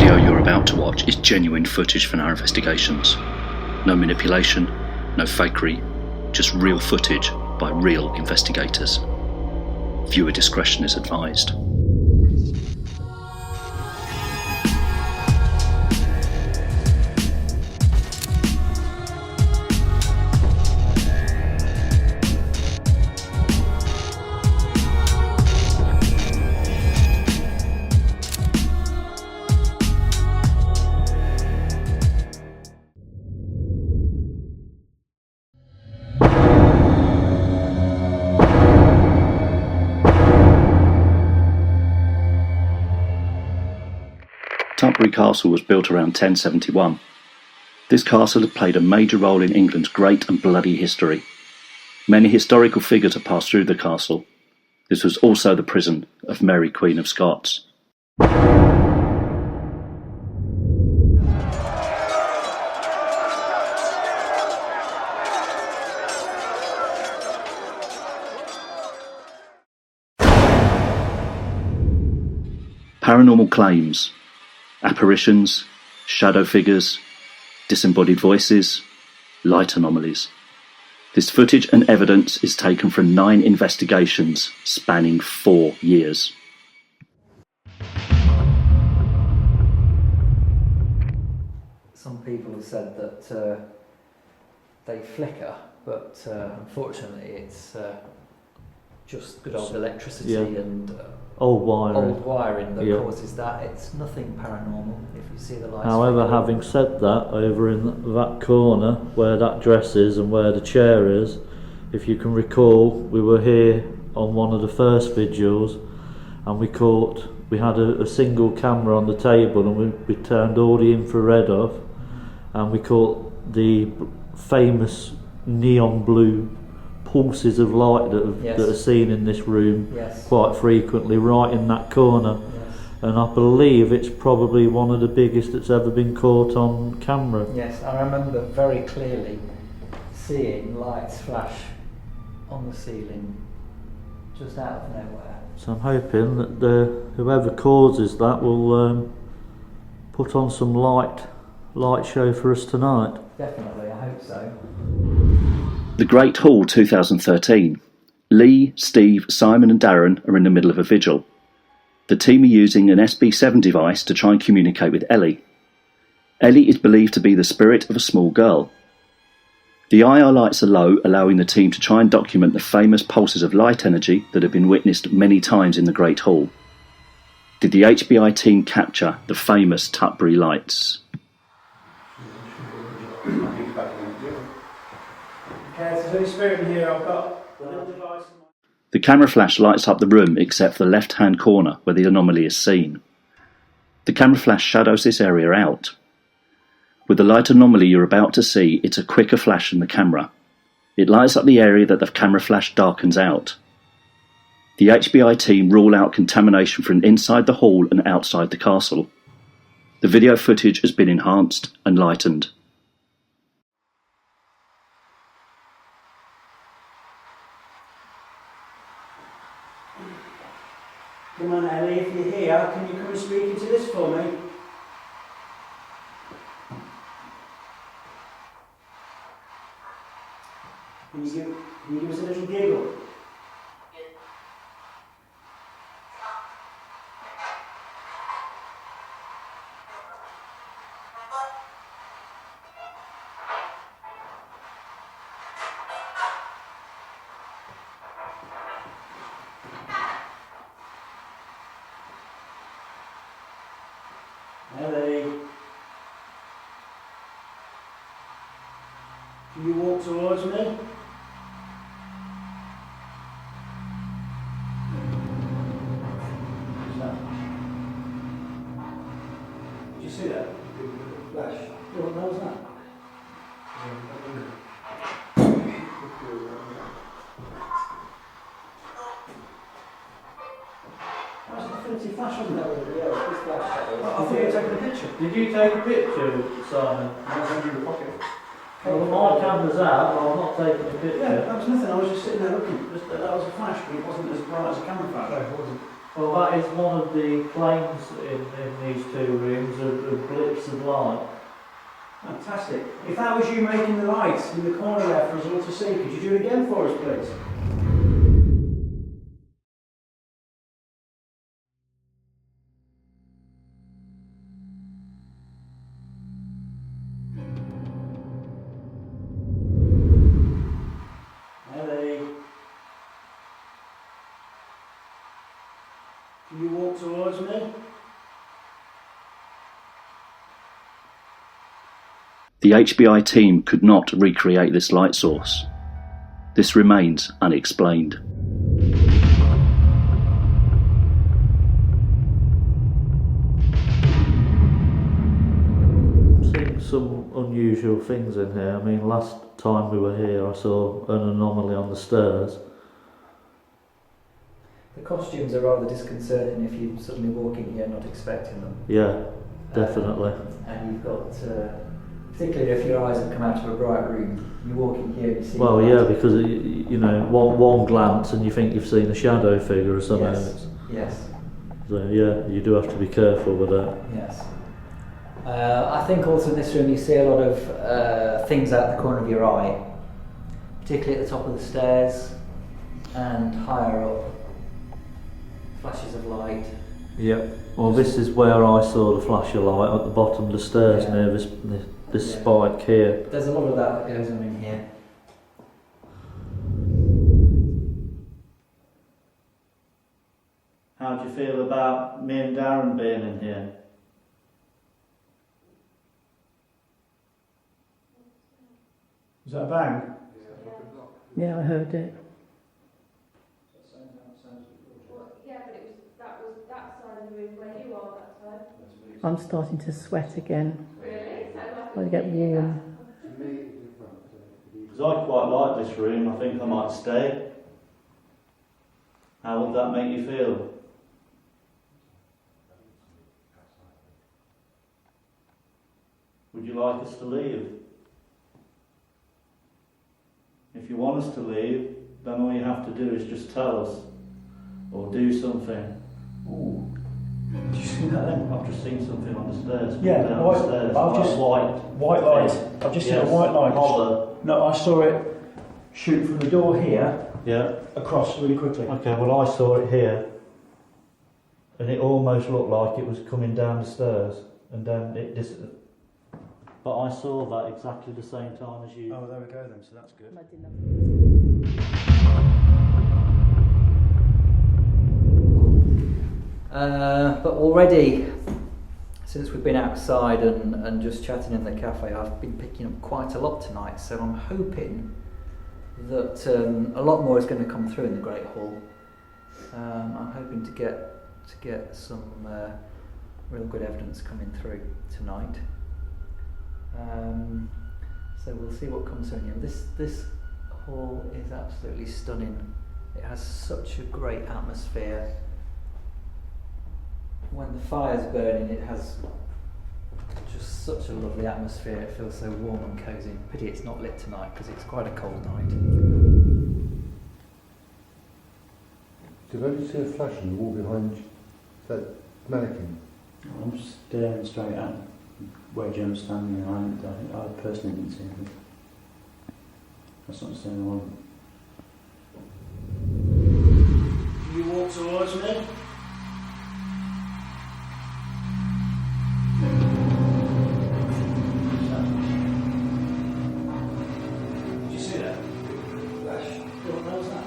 video you're about to watch is genuine footage from our investigations. No manipulation, no fakery, just real footage by real investigators. Viewer discretion is advised. Tutbury Castle was built around 1071. This castle had played a major role in England's great and bloody history. Many historical figures have passed through the castle. This was also the prison of Mary, Queen of Scots. Paranormal claims, apparitions, shadow figures, disembodied voices, light anomalies. This footage and evidence is taken from 9 investigations spanning 4 years. Some people have said that they flicker, but unfortunately it's just good old electricity and old wiring that causes that. It's nothing paranormal if you see the lights. However, having said that, over in that corner where that dress is and where the chair is, if you can recall, we were here on one of the first videos and we had a single camera on the table and we turned all the infrared off and we caught the famous neon blue pulses of light that are seen in this room quite frequently, right in that corner. And I believe it's probably one of the biggest that's ever been caught on camera. Yes, I remember very clearly seeing lights flash on the ceiling just out of nowhere. So I'm hoping that whoever causes that will put on some light show for us tonight. Definitely, I hope so. The Great Hall 2013. Lee, Steve, Simon and Darren are in the middle of a vigil. The team are using an SB7 device to try and communicate with Ellie. Ellie is believed to be the spirit of a small girl. The IR lights are low, allowing the team to try and document the famous pulses of light energy that have been witnessed many times in the Great Hall. Did the HBI team capture the famous Tutbury lights? The camera flash lights up the room except for the left-hand corner where the anomaly is seen. The camera flash shadows this area out. With the light anomaly you're about to see, it's a quicker flash than the camera. It lights up the area that the camera flash darkens out. The HBI team rule out contamination from inside the hall and outside the castle. The video footage has been enhanced and lightened. Come on, Ellie, if you're here, can you come and speak into this for me? Can you give us a little giggle? Ellie, can you walk towards me? Did you see that? Flash. What was that? That's an infinity flash, wasn't it? Yeah, it's flash. I thought you were taking a picture. Did you take a picture, Simon? I was under the pocket. Well, my camera's out, but I'm not taking a picture. Yeah, that was nothing. I was just sitting there looking. That was a flash, but it wasn't as bright as a camera flash. No, it wasn't. Well, that is one of the claims in these two rooms of blips of light. Fantastic. If that was you making the lights in the corner there for us all to see, could you do it again for us, please? Ellie. Can you walk towards me? The HBI team could not recreate this light source. This remains unexplained. I'm seeing some unusual things in here. I mean, last time we were here I saw an anomaly on the stairs. The costumes are rather disconcerting if you suddenly walk in here not expecting them. Yeah, definitely. And you've got, particularly if your eyes have come out of a bright room, you walk in here and you see... Well, yeah, because you know, one glance and you think you've seen a shadow figure or something. Yes, yes. So yeah, you do have to be careful with that. Yes. I think also in this room you see a lot of things out the corner of your eye, particularly at the top of the stairs and higher up. Flashes of light. Yep. Well, this is where I saw the flash of light at the bottom of the stairs near this spike here. There's a lot of that goes on in here. How do you feel about me and Darren being in here? Was that a bang? Yeah, I heard it. Yeah, but that was that side of the room where you are that time. I'm starting to sweat again. Really? I get warm. Because I quite like this room, I think I might stay. How would that make you feel? Would you like us to leave? If you want us to leave, then all you have to do is just tell us. Or do something. Ooh. Did you see that then? I've just seen something on the stairs. Yeah, down white, the stairs. I've just white light. I've just seen a white light. Hover. No, I saw it shoot from the door here Yeah. across really quickly. Okay, well I saw it here. And it almost looked like it was coming down the stairs. And then it disappeared. But I saw that exactly the same time as you. Oh, there we go then, so that's good. But already, since we've been outside and just chatting in the cafe, I've been picking up quite a lot tonight, so I'm hoping that a lot more is going to come through in the Great Hall. I'm hoping to get some real good evidence coming through tonight. So we'll see what comes through here. This hall is absolutely stunning. It has such a great atmosphere. When the fire's burning, it has just such a lovely atmosphere. It feels so warm and cosy. Pity it's not lit tonight because it's quite a cold night. Did I just see a flash on the wall behind that mannequin? I'm staring straight at where Joe's standing and I personally didn't see anything. That's not saying I wasn't. Can you walk towards me? Did you see that? Flash. What was that?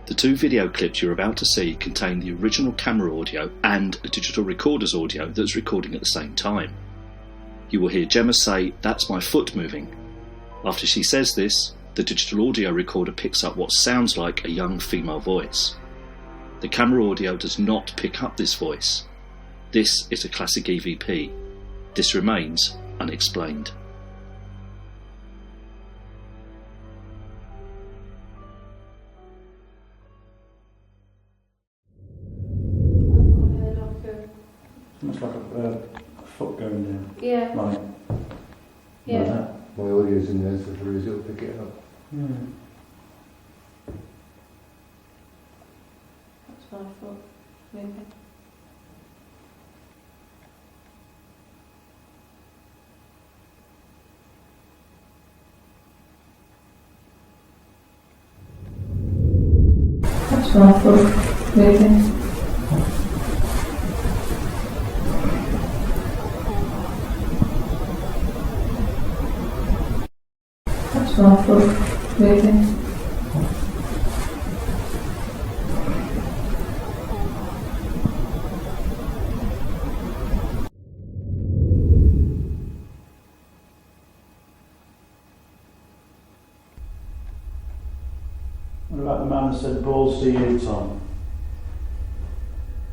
The two video clips you're about to see contain the original camera audio and a digital recorder's audio that's recording at the same time. You will hear Gemma say, "That's my foot moving." After she says this, the digital audio recorder picks up what sounds like a young female voice. The camera audio does not pick up this voice. This is a classic EVP. This remains unexplained. Almost like a foot going down. Yeah. Like Yeah. that. My audio's in there, so if there is, it'll pick it up. Yeah. That's what I thought, maybe. That's what I thought, maybe. That's what I thought, maybe. What about the man that said balls to you, Tom?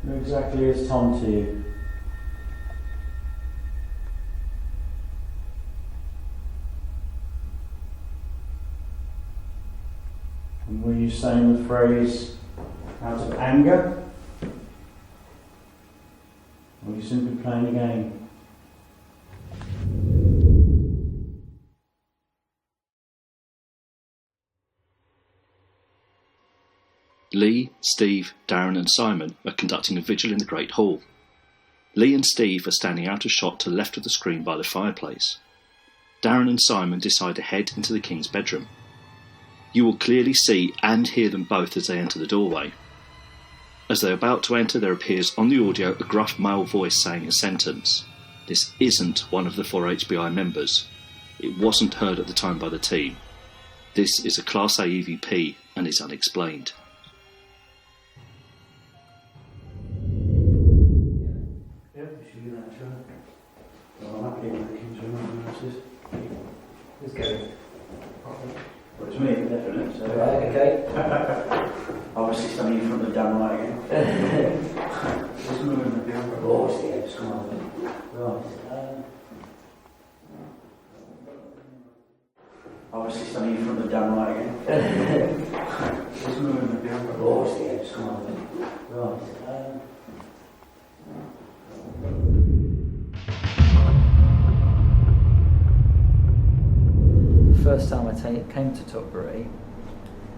Who exactly is Tom to you? And were you saying the phrase out of anger? Or were you simply playing a game? Lee, Steve, Darren and Simon are conducting a vigil in the Great Hall. Lee and Steve are standing out of shot to the left of the screen by the fireplace. Darren and Simon decide to head into the King's bedroom. You will clearly see and hear them both as they enter the doorway. As they are about to enter, there appears on the audio a gruff male voice saying a sentence. This isn't one of the 4 HBI members. It wasn't heard at the time by the team. This is a Class A EVP and is unexplained. Who's going? Well, it's me, definitely. So, Right, okay. obviously standing in front of the damn light again. Just moving the damn balls, yeah, just come on. Right. Obviously standing in front of the damn light again. Just moving the damn balls, yeah, just come on. Right. First time I came to Tutbury,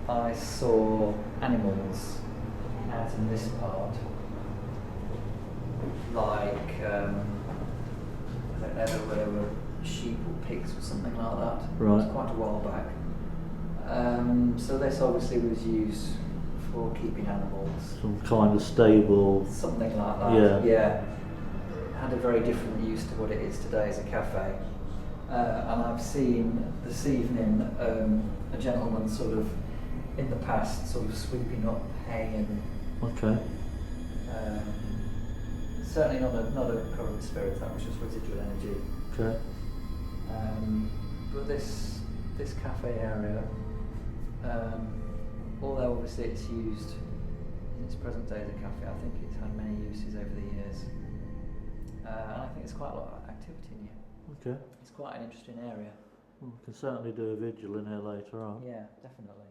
I saw animals out in this part, like I don't know whether they were sheep or pigs or something like that. Right. It was quite a while back. So this obviously was used for keeping animals. Some kind of stable. Something like that. Yeah. Yeah. Had a very different use to what it is today as a cafe. And I've seen this evening a gentleman sort of in the past sort of sweeping up hay and Okay. certainly not a current spirit, that was just residual energy. Okay. But this cafe area, although obviously it's used in its present day as a cafe, I think it's had many uses over the years. And I think there's quite a lot of activity in here. Okay. It's quite an interesting area. Well, we can certainly do a vigil in here later on. Yeah, definitely.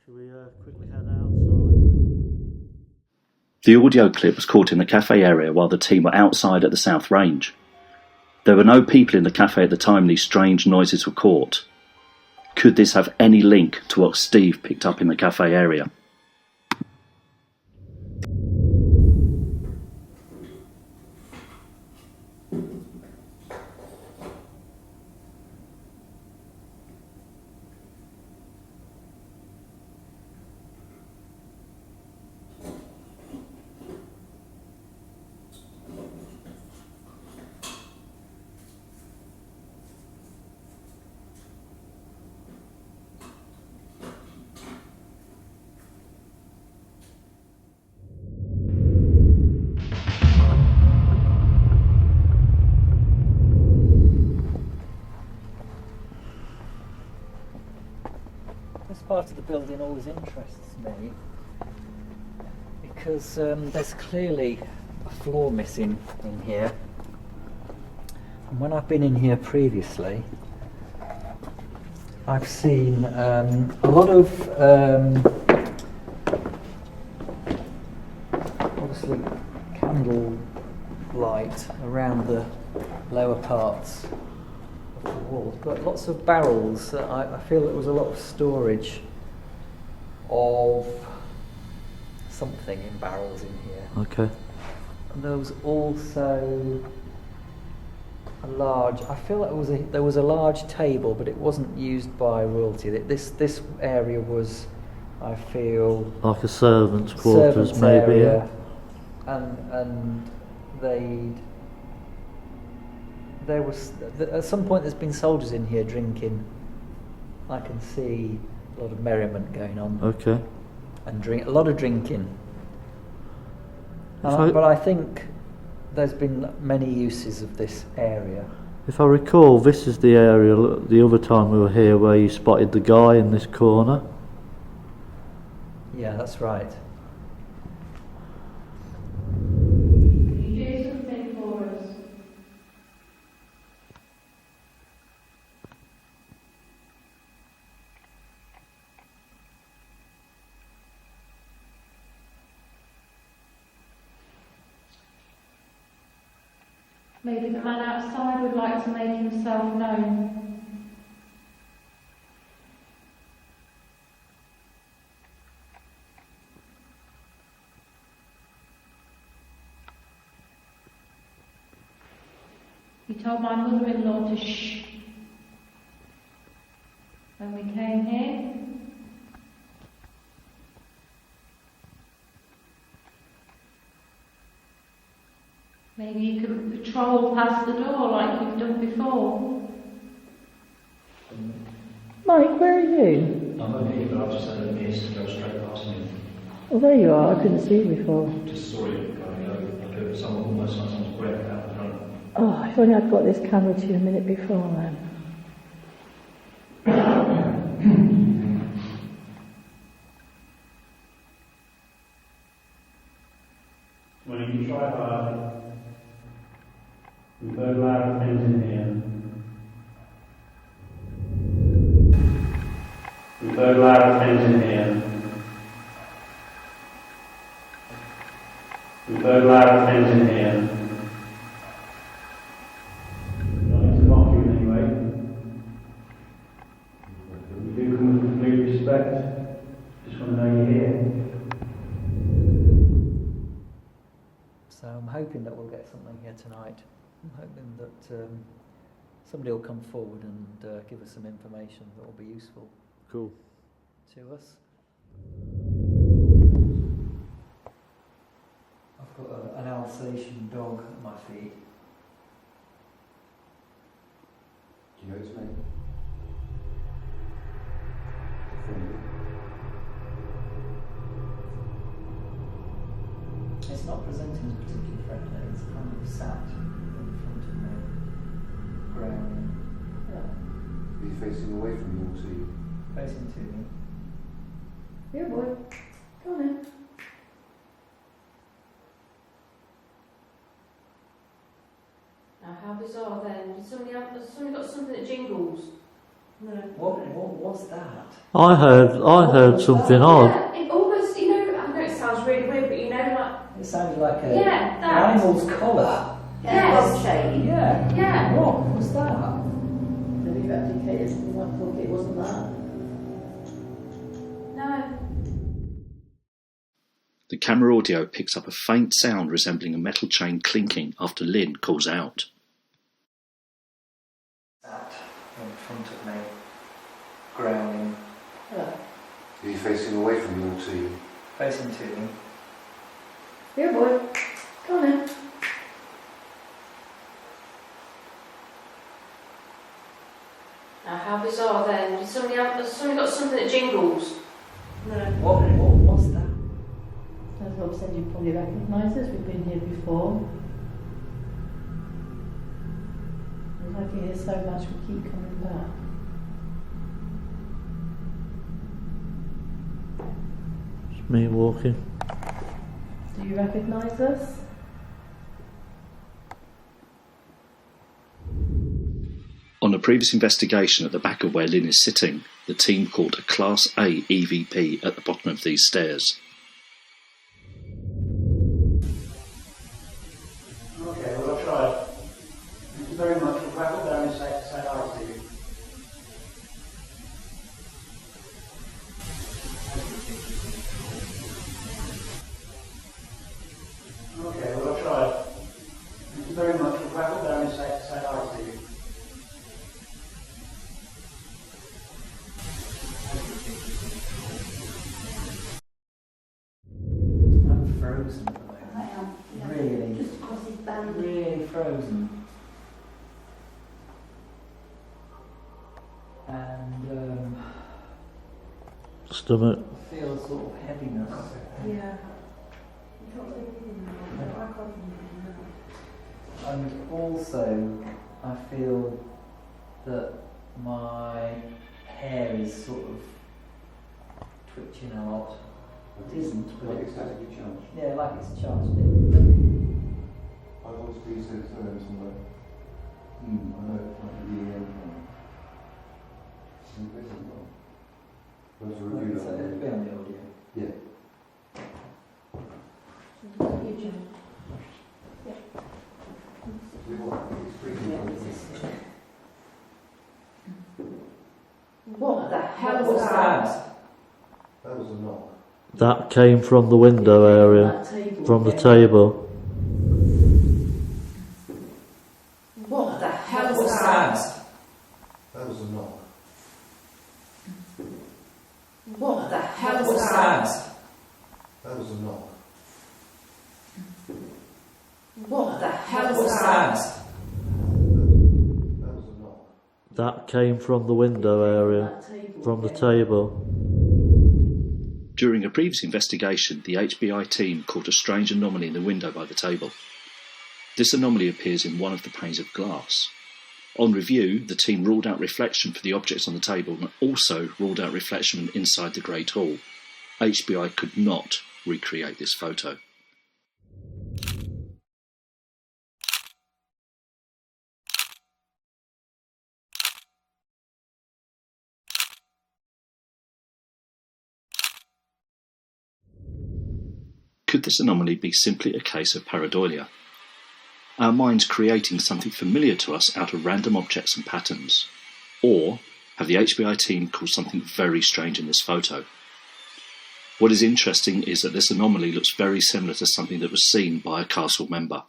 Shall we quickly head outside? The audio clip was caught in the cafe area while the team were outside at the South Range. There were no people in the cafe at the time these strange noises were caught. Could this have any link to what Steve picked up in the cafe area? This part of the building always interests me because there's clearly a floor missing in here. And when I've been in here previously, I've seen a lot of obviously candle light around the lower parts of the walls, but lots of barrels. I feel there was a lot of storage of something in barrels in here. Okay. And there was also a large. I feel like there was a large table, but it wasn't used by royalty. This area was, I feel, Like a servant's quarters, servants' maybe. area, and there was at some point there's been soldiers in here drinking. I can see a lot of merriment going on. Okay. And a lot of drinking. If But I think there's been many uses of this area. If I recall, this is the area the other time we were here where you spotted the guy in this corner. Yeah, that's right. Can you do something for us? Maybe the man outside would like to make himself known. He told my mother-in-law to shh when we came here. Maybe you could patrol past the door like you've done before. Mike, where are you? I'm over here, but I've just had a mist go straight past me. Oh, there you are. I couldn't see you before. Just saw it go, like someone almost like someone's breath out the front. Oh, if only I'd got this camera to you a minute before then. Well, you can try hard. We've heard loud things in here. We've heard loud things in here. We've heard loud things in here. Not to mock you in any way. We do come with complete respect. Just want to know you're here. So I'm hoping that we'll get something here tonight. I'm hoping that somebody will come forward and give us some information that will be useful Cool. to us. I've got an Alsatian dog at my feet. Do you know its name? It's not presenting as particularly friendly. It's kind of sat in front of me, growling. Are you facing away from you or to you? Facing to me. Here, boy. Come on in. Now, how bizarre then. Has somebody got something that jingles? No. What was that? I heard something odd. Yeah, it almost, I know it sounds really weird, but like... It sounded like an that. animal's collar. Yes. Chain. Yeah. Yeah. What was that? Maybe you've abdicated from one book. It wasn't that. No. The camera audio picks up a faint sound resembling a metal chain clinking after Lynn calls out. Sat in front of me, growling. Are you facing away from you or to you? Facing to me. Here, boy. Come on in. Now, how bizarre then. Has somebody got something that jingles? No. What was that? As Rob said, you probably recognise us. We've been here before. We like it here so much, we keep coming back. It's me walking. Do you recognise us? On a previous investigation at the back of where Lynn is sitting, the team caught a Class A EVP at the bottom of these stairs. Okay, well, I'll try. Thank you very much. We'll wrap it down and say hi to you. frozen at the moment. I am. Yeah. Really? Just across his band. Really frozen. And Stomach. I feel sort of heaviness. Yeah. You can't do anything now. I can't do anything now. And also, I feel that my hair is sort of twitching a lot. It isn't, but Like it's had to be charged. yeah, like it's charged. I want to be somewhere. I know it's like a year and Let's review So that. it'll be on the audio. Yeah. You do. What the hell was that? That was a knock. That came from the window area, from the table. What the hell was that? That was a knock. What the hell was that? That was a knock. What the hell was that? That was a knock. That came from the window area, from the table. During a previous investigation, the HBI team caught a strange anomaly in the window by the table. This anomaly appears in one of the panes of glass. On review, the team ruled out reflection for the objects on the table and also ruled out reflection inside the Great Hall. HBI could not recreate this photo. Could this anomaly be simply a case of pareidolia? Our minds creating something familiar to us out of random objects and patterns? Or have the HBI team caught something very strange in this photo? What is interesting is that this anomaly looks very similar to something that was seen by a castle member.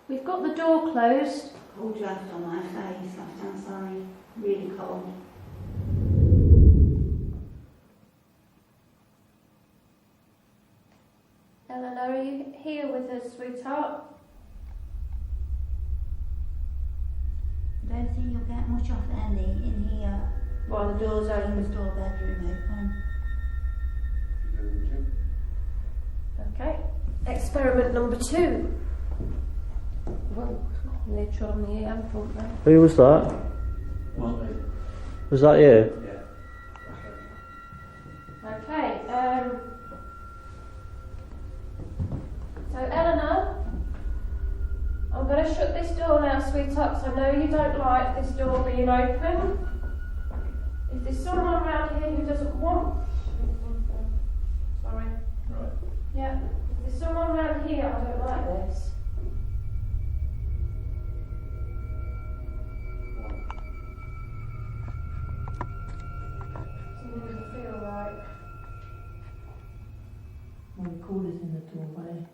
We've got the door closed. Cold draft on my face, left hand side, really cold. Eleanor, are you here with us, sweetheart? I don't think you'll get much off Ellie in here. While the door's In open. the store bedroom open. Okay. Experiment number 2. Well, they trod on the AM front there. Who was that? Was that you? Okay. So Eleanor, I'm going to shut this door now, sweetheart, because I know you don't like this door being open. If there's someone around here who doesn't want... Sorry. Right. Yeah. If there's someone around here, I don't like this. Something doesn't feel right. My recorder's in the doorway.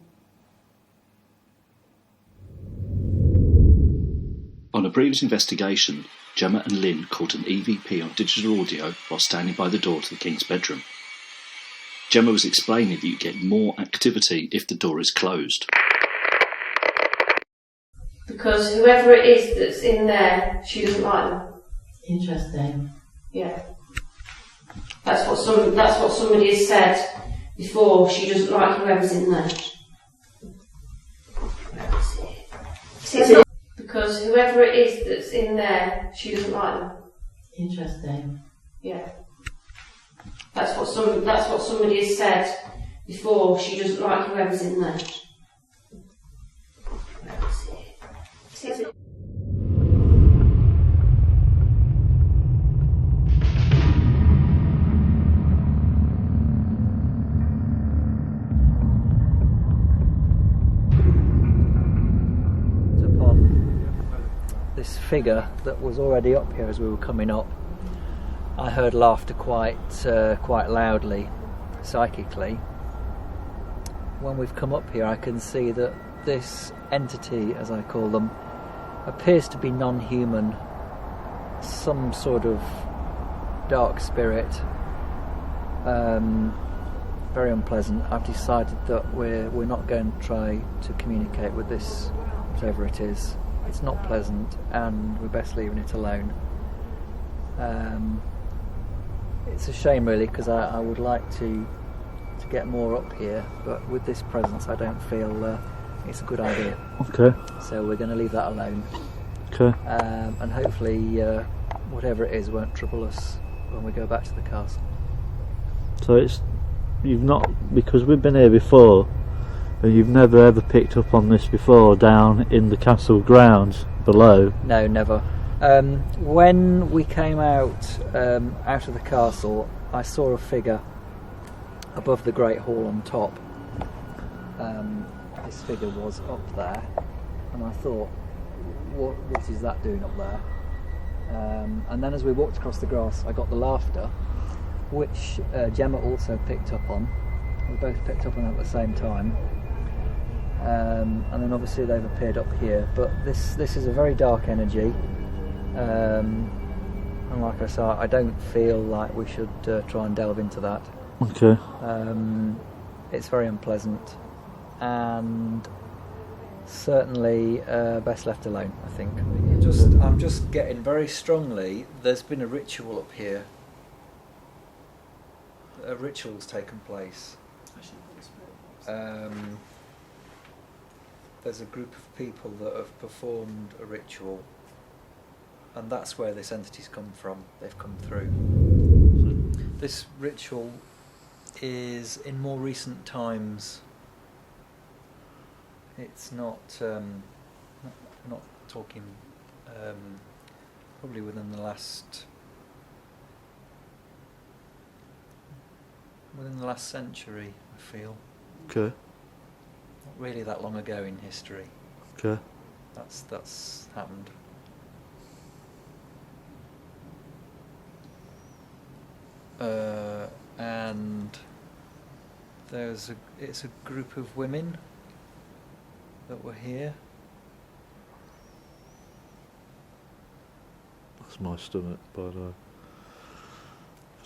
On a previous investigation, Gemma and Lynn caught an EVP on digital audio while standing by the door to the King's bedroom. Gemma was explaining that you get more activity if the door is closed. Because whoever it is that's in there, she doesn't like them. Interesting. Yeah. That's what somebody has said before. She doesn't like whoever's in there. Because whoever it is that's in there, she doesn't like them. Interesting. Yeah. That's what somebody has said before. She doesn't like whoever's in there. This figure that was already up here as we were coming up, I heard laughter quite loudly, psychically. When we've come up here, I can see that this entity, as I call them, appears to be non-human, some sort of dark spirit. very unpleasant. I've decided that we're not going to try to communicate with this, whatever it is. It's not pleasant, and we're best leaving it alone. It's a shame, really, because I would like to get more up here, but with this presence, I don't feel it's a good idea. Okay. So we're going to leave that alone. Okay. And hopefully, whatever it is won't trouble us when we go back to the castle. So you've not, because we've been here before, and you've never ever picked up on this before down in the castle grounds below. No, never. When we came out of the castle, I saw a figure above the Great Hall on top. This figure was up there, and I thought, what is that doing up there? And then as we walked across the grass, I got the laughter, which Gemma also picked up on. We both picked up on it at the same time. And then obviously they've appeared up here, but this is a very dark energy. And like I said, I don't feel like we should try and delve into that. Okay. It's very unpleasant, and certainly best left alone, I think. I'm just getting very strongly, there's been a ritual up here. A ritual's taken place. There's a group of people that have performed a ritual, and that's where this entity's come from. They've come through. This ritual is in more recent times. It's not talking probably within the last century, I feel. Okay. Not really that long ago in history. Okay. That's happened. And it's a group of women that were here. That's my stomach, by the way.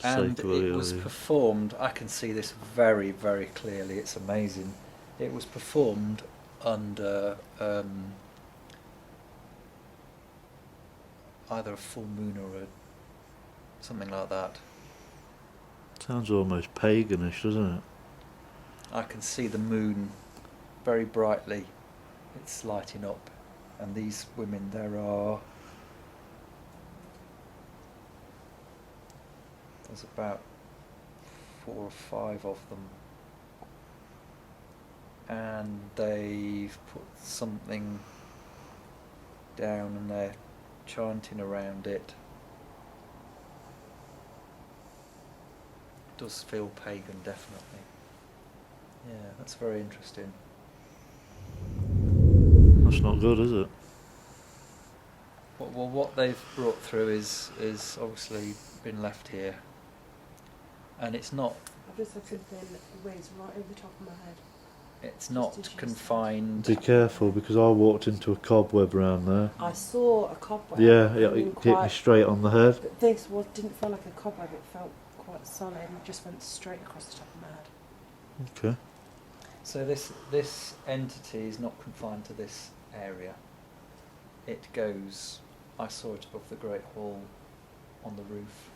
And it was performed, I can see this very, very clearly, it's amazing. It was performed under either a full moon or something like that. Sounds almost paganish, doesn't it? I can see the moon very brightly. It's lighting up, and these women, there's about 4 or 5 of them, and they've put something down and they're chanting around it. Does feel pagan, definitely. Yeah, that's very interesting. That's not good, is it? Well, what they've brought through is obviously been left here, and it's not. I've just had something whiz right over the top of my head. It's not confined. Be careful, because I walked into a cobweb around there. I saw a cobweb. Yeah, it hit me straight on the head. But this didn't feel like a cobweb. It felt quite solid and just went straight across the top of my head. Okay. So this entity is not confined to this area. It goes. I saw it above the Great Hall, on the roof,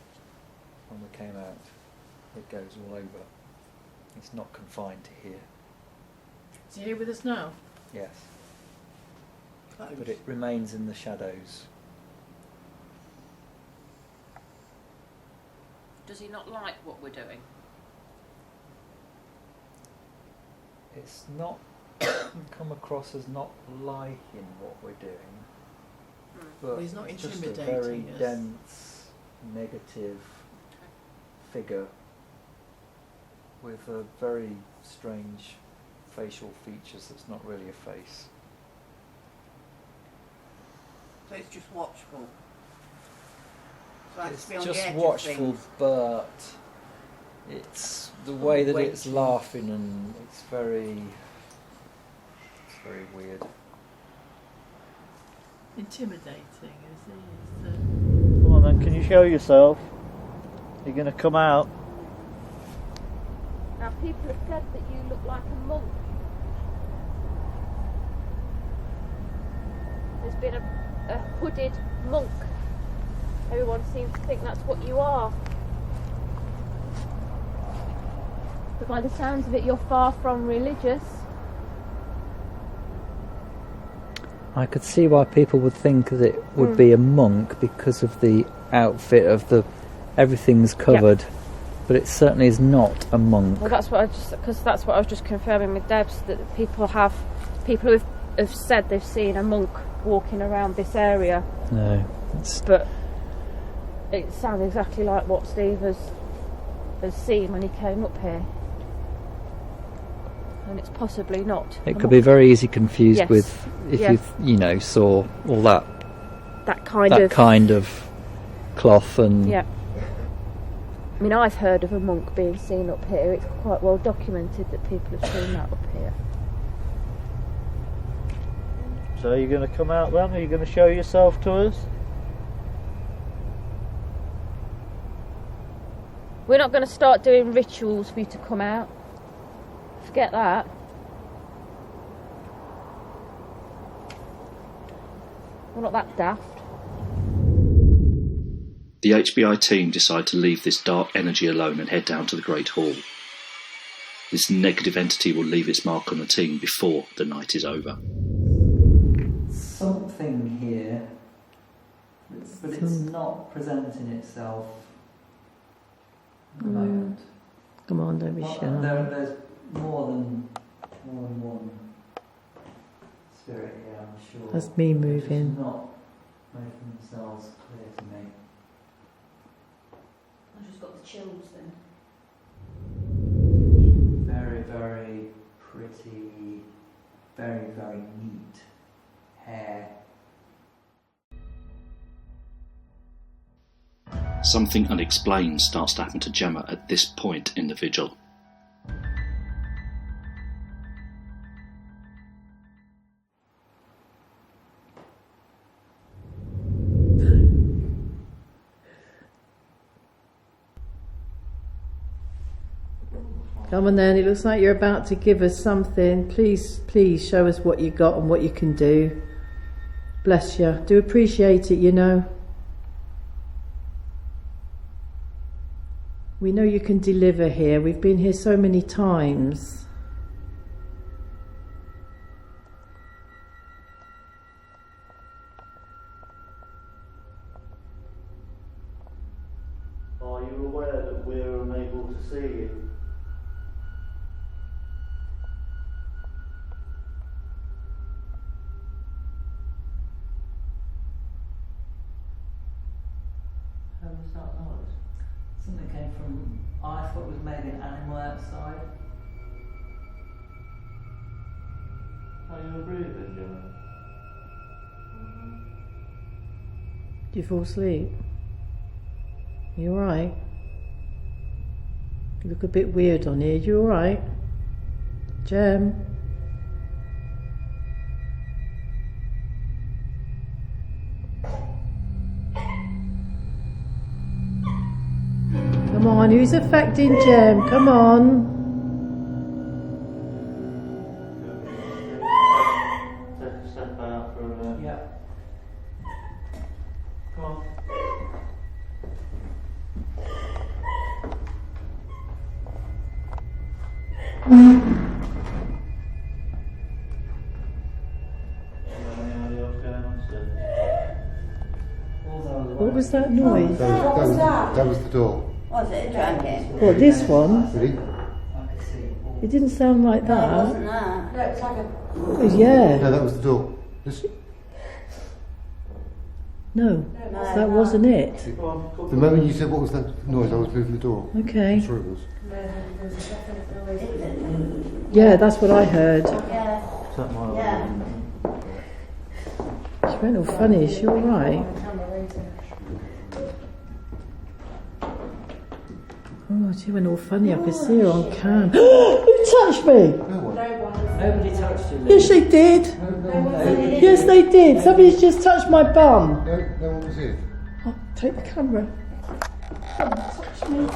when we came out. It goes all over. It's not confined to here. Is he here with us now? Yes. But it remains in the shadows. Does he not like what we're doing? It's not come across as not liking what we're doing, but Well, he's not it's just a intimidating very us. dense, negative figure with a very strange facial features that's not really a face. So it's just watchful. So It's just watchful, but it's the way that it's waiting. laughing, and it's very weird. Intimidating, is he? Come on then, can you show yourself? You're going to come out? How Now, people have said that you look like a monk. There's been a hooded monk. Everyone seems to think that's what you are. But by the sounds of it, you're far from religious. I could see why people would think that it would be a monk because of the outfit of the everything's covered, but it certainly is not a monk. Well, that's what I was just confirming with Debs, that people who have said they've seen a monk walking around this area. No, but it sounds exactly like what Steve has seen when he came up here. And it's possibly not. It could be very easy confused with if yes. you saw all that kind of cloth and. Yeah. I mean, I've heard of a monk being seen up here. It's quite well documented that people have seen that up here. So you're going to come out then? Are you going to show yourself to us? We're not going to start doing rituals for you to come out. Forget that. We're not that daft. The HBI team decide to leave this dark energy alone and head down to the Great Hall. This negative entity will leave its mark on the team before the night is over. Something here, but it's not presenting itself at the moment. Come on, don't be shy. There's more than one spirit here, I'm sure. That's me moving. It's not making themselves clear to me. I've just got the chills then. Very, very pretty, very, very neat hair. Something unexplained starts to happen to Gemma at this point in the vigil. Come on then, it looks like you're about to give us something. Please show us what you got and what you can do. Bless you. Do appreciate it, you know. We know you can deliver here. We've been here so many times. Are you aware that we're unable to see you? How was that noise? Something came from, I thought it was maybe an animal outside. Are you breathing, Gemma? Do you fall asleep? You alright? You look a bit weird on here. You alright? Gem? Come on, who's affecting Gem? Come on. Take a step out for a minute. Yeah. Come on. What was that noise? That was the door. Was it a dragon? What, this one? Really? It didn't sound like No, it that. wasn't that. No, it's like a... Oh, yeah. No, that was the door. This, No, that wasn't it. the moment you said what was that noise, I was moving the door. Okay. I'm sure it was. Yeah, that's what I heard. Yeah. Yeah. She went all funny. Is she alright? Oh, she went all funny. I could see her on cam. Who touched me? No one. Nobody touched you, Lily. Yes, they did. Yes, they did. Somebody's just touched my bum. No one was here. Oh, take the camera. Touch me.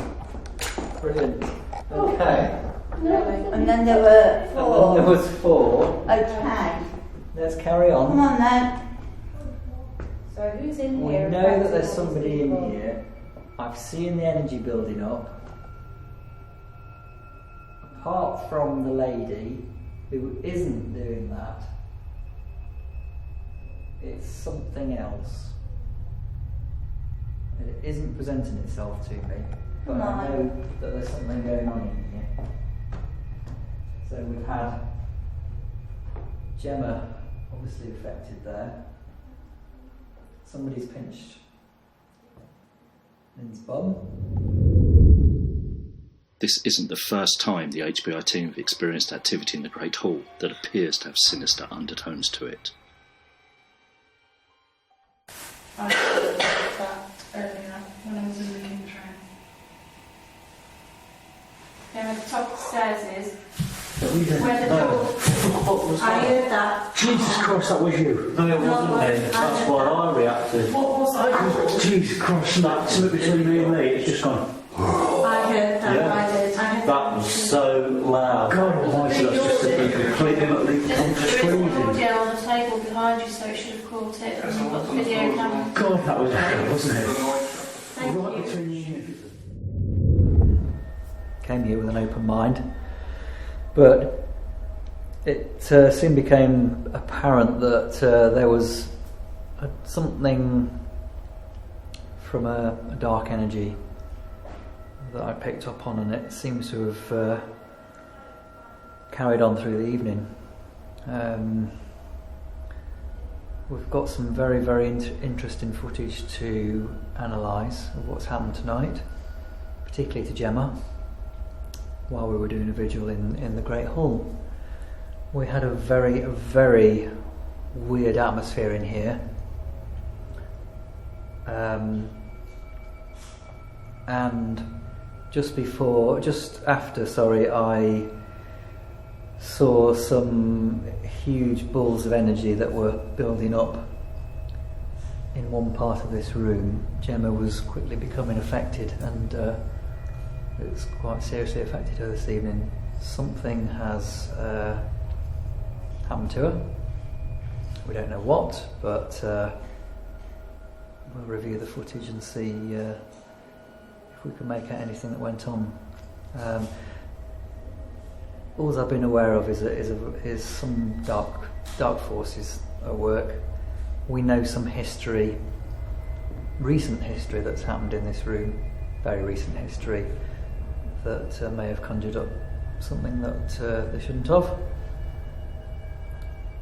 Brilliant. Okay. And then there were And four. then there was 4. Okay. Let's carry on. Come on then. So who's in We here? know that there's somebody in here. I've seen the energy building up. Apart from the lady who isn't doing that, it's something else. And it isn't presenting itself to me. But I know that there's something going on in here. So we've had Gemma obviously affected there. Somebody's pinched Lynn's bum. This isn't the first time the HBI team have experienced activity in the Great Hall that appears to have sinister undertones to it. I looked at that earlier when I was in the train. Down at the top of the stairs is We where the door. What was I that? heard that. Jesus Christ, that was you. No, it wasn't me. That's why I reacted. What was that? Jesus Christ, that something between me and me, it's just gone. I heard that. Yeah. I did. I heard That was so loud. God almighty, that's just a completely utterly There is undispleasing. audio on the table behind you, so it should have caught it. And you've got the video camera. God, that was epic, wasn't it? Thank Right you. between you. Came here with an open mind, but it soon became apparent that there was something from a dark energy that I picked up on, and it seems to have carried on through the evening. We've got some very, very interesting footage to analyse of what's happened tonight, particularly to Gemma, while we were doing a vigil in the Great Hall. We had a very weird atmosphere in here. And just after, I saw some huge balls of energy that were building up in one part of this room. Gemma was quickly becoming affected, and it's quite seriously affected her this evening. Something has happened to her. We don't know what, but we'll review the footage and see if we can make out anything that went on. All I've been aware of is some dark forces at work. We know some history, recent history that's happened in this room, very recent history, that may have conjured up something that they shouldn't have.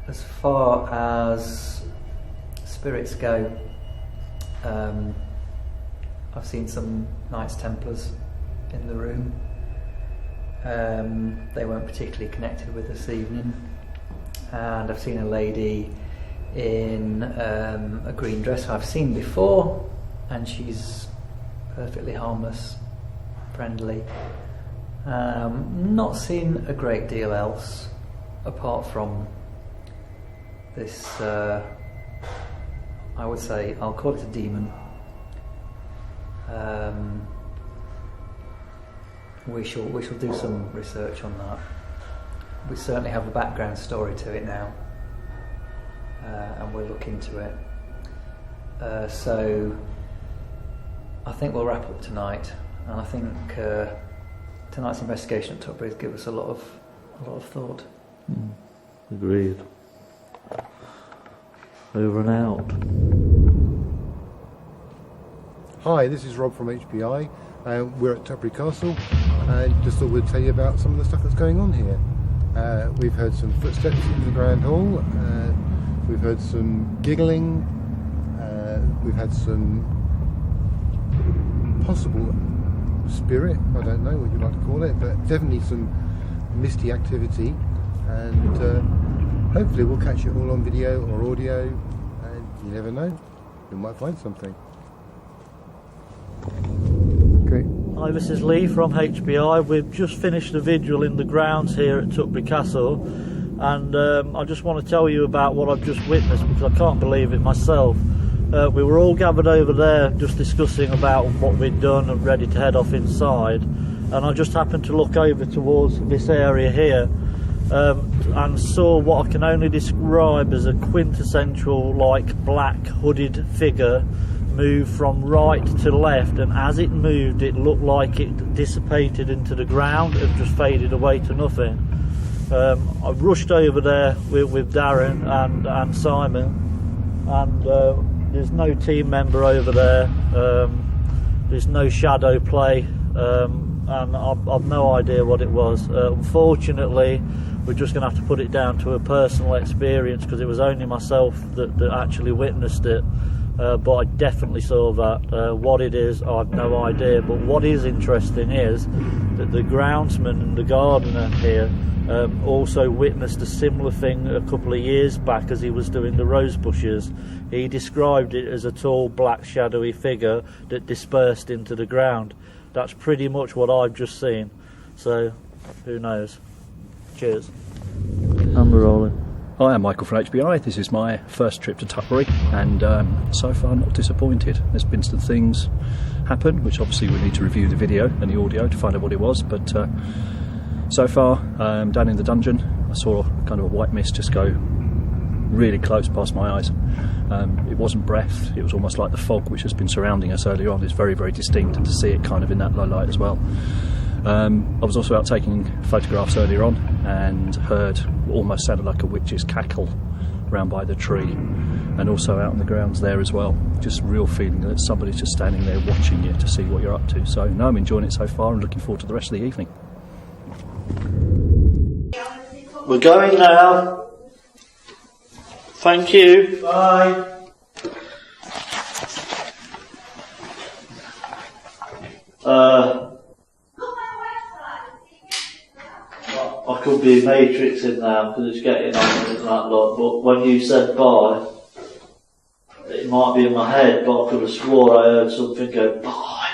As far as spirits go, I've seen some Knights Templars in the room. They weren't particularly connected with this evening, and I've seen a lady in a green dress who I've seen before, and she's perfectly harmless, friendly. Not seen a great deal else apart from this, I would say, I'll call it a demon. We shall do some research on that. We certainly have a background story to it now, and we'll look into it. So I think we'll wrap up tonight, and I think tonight's investigation at Tutbury has given us a lot of thought. Agreed. Over and out. Hi, this is Rob from HBI. We're at Tutbury Castle, and just thought we'd tell you about some of the stuff that's going on here. We've heard some footsteps in the Grand Hall, we've heard some giggling, we've had some possible spirit, I don't know what you'd like to call it, but definitely some misty activity, and hopefully we'll catch it all on video or audio, and you never know, we might find something. Great. Hi, this is Lee from HBI. We've just finished a vigil in the grounds here at Tutbury Castle, and I just want to tell you about what I've just witnessed, because I can't believe it myself. We were all gathered over there just discussing about what we'd done and ready to head off inside, and I just happened to look over towards this area here, and saw what I can only describe as a quintessential like black hooded figure move from right to left, and as it moved it looked like it dissipated into the ground and just faded away to nothing. I rushed over there with Darren and Simon, and there's no team member over there, there's no shadow play, and I've no idea what it was. Unfortunately, we're just going to have to put it down to a personal experience, because it was only myself that actually witnessed it. But I definitely saw that. What it is, I've no idea. But what is interesting is that the groundsman and the gardener here also witnessed a similar thing a couple of years back as he was doing the rose bushes. He described it as a tall, black, shadowy figure that dispersed into the ground. That's pretty much what I've just seen. So, who knows? Cheers. And we're rolling. Hi, I'm Michael from HBI. This is my first trip to Tutbury, and so far not disappointed. There's been some things happen, which obviously we need to review the video and the audio to find out what it was, but so far, down in the dungeon, I saw kind of a white mist just go really close past my eyes. It wasn't breath, it was almost like the fog which has been surrounding us earlier on. It's very, very distinct, and to see it kind of in that low light as well. I was also out taking photographs earlier on and heard what almost sounded like a witch's cackle round by the tree, and also out on the grounds there as well. Just real feeling that somebody's just standing there watching you to see what you're up to. So no, I'm enjoying it so far and looking forward to the rest of the evening. We're going now. Thank you. Bye. I could be matrixing now because it's getting on and that lot, but when you said bye, it might be in my head, but I could have swore I heard something go bye.